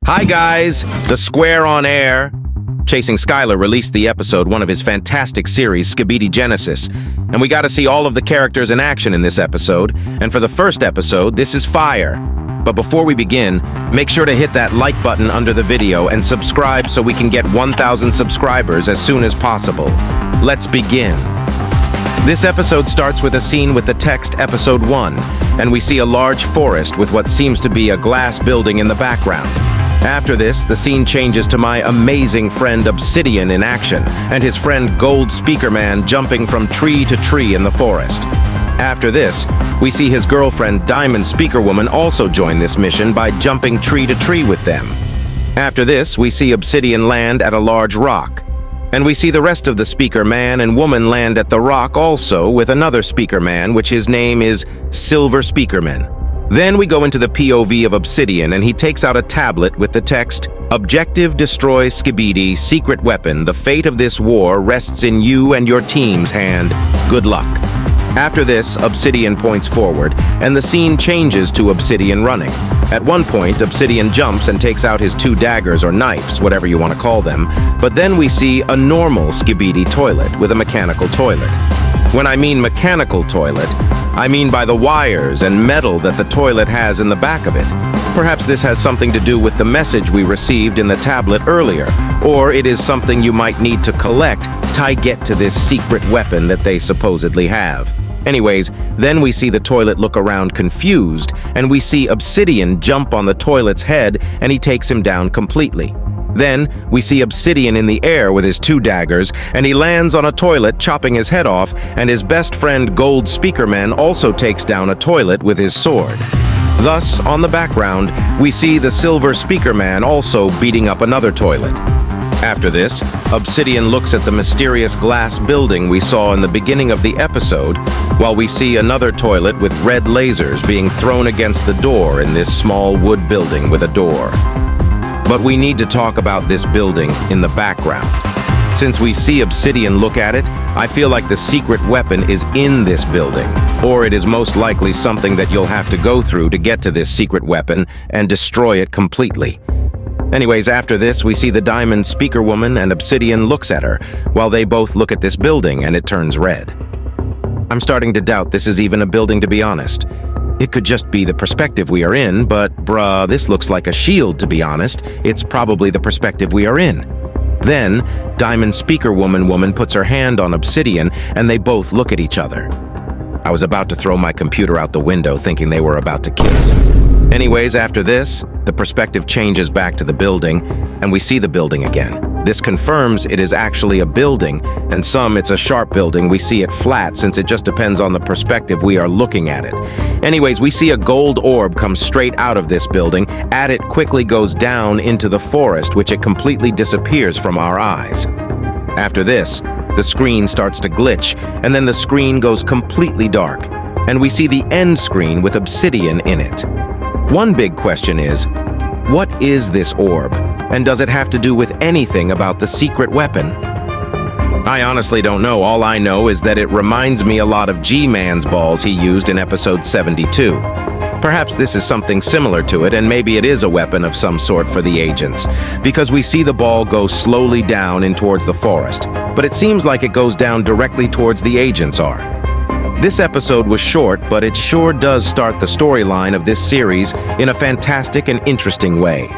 Hi guys, The Square on Air. Chasing Skyler released the episode 1 of his fantastic series, Skibidi Genesis, and we got to see all of the characters in action in this episode, and for the first episode, this is fire. But before we begin, make sure to hit that like button under the video and subscribe so we can get 1,000 subscribers as soon as possible. Let's begin. This episode starts with a scene with the text Episode 1, and we see a large forest with what seems to be a glass building in the background. After this, the scene changes to my amazing friend Obsidian in action, and his friend Gold Speaker Man jumping from tree to tree in the forest. After this, we see his girlfriend Diamond Speaker Woman also join this mission by jumping tree to tree with them. After this, we see Obsidian land at a large rock. And we see the rest of the Speaker Man and Woman land at the rock also with another Speaker Man, which his name is Silver Speakerman. Then we go into the POV of Obsidian, and he takes out a tablet with the text, "Objective destroy Skibidi, secret weapon. The fate of this war rests in you and your team's hand. Good luck." After this, Obsidian points forward, and the scene changes to Obsidian running. At one point, Obsidian jumps and takes out his 2 daggers or knives, whatever you want to call them, but then we see a normal Skibidi toilet with a mechanical toilet. When I mean mechanical toilet, I mean by the wires and metal that the toilet has in the back of it. Perhaps this has something to do with the message we received in the tablet earlier, or it is something you might need to collect to get to this secret weapon that they supposedly have. Anyways, then we see the toilet look around confused, and we see Obsidian jump on the toilet's head, and he takes him down completely. Then, we see Obsidian in the air with his 2 daggers, and he lands on a toilet, chopping his head off, and his best friend Gold Speakerman also takes down a toilet with his sword. Thus, on the background, we see the Silver Speakerman also beating up another toilet. After this, Obsidian looks at the mysterious glass building we saw in the beginning of the episode, while we see another toilet with red lasers being thrown against the door in this small wood building with a door. But we need to talk about this building in the background. Since we see Obsidian look at it, I feel like the secret weapon is in this building, or it is most likely something that you'll have to go through to get to this secret weapon and destroy it completely. Anyways, after this, we see the Diamond Speaker Woman, and Obsidian looks at her, while they both look at this building, and it turns red. I'm starting to doubt this is even a building, to be honest. It could just be the perspective we are in, but bruh, this looks like a shield, to be honest. It's probably the perspective we are in. Then, Diamond Speaker Woman puts her hand on Obsidian, and they both look at each other. I was about to throw my computer out the window thinking they were about to kiss. Anyways, after this, the perspective changes back to the building, and we see the building again. This confirms it is actually a building, and it's a sharp building. We see it flat since it just depends on the perspective we are looking at it. Anyways, we see a gold orb come straight out of this building, and it quickly goes down into the forest, which it completely disappears from our eyes. After this, the screen starts to glitch, and then the screen goes completely dark, and we see the end screen with Obsidian in it. One big question is, what is this orb, and does it have to do with anything about the secret weapon? I honestly don't know. All I know is that it reminds me a lot of G-Man's balls he used in episode 72. Perhaps this is something similar to it, and maybe it is a weapon of some sort for the agents, because we see the ball go slowly down in towards the forest, but it seems like it goes down directly towards the agents are. This episode was short, but it sure does start the storyline of this series in a fantastic and interesting way.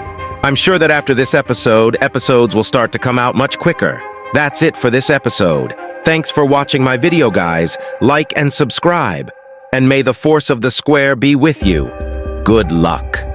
I'm sure that after this episode, episodes will start to come out much quicker. That's it for this episode. Thanks for watching my video, guys. Like and subscribe. And may the force of the square be with you. Good luck.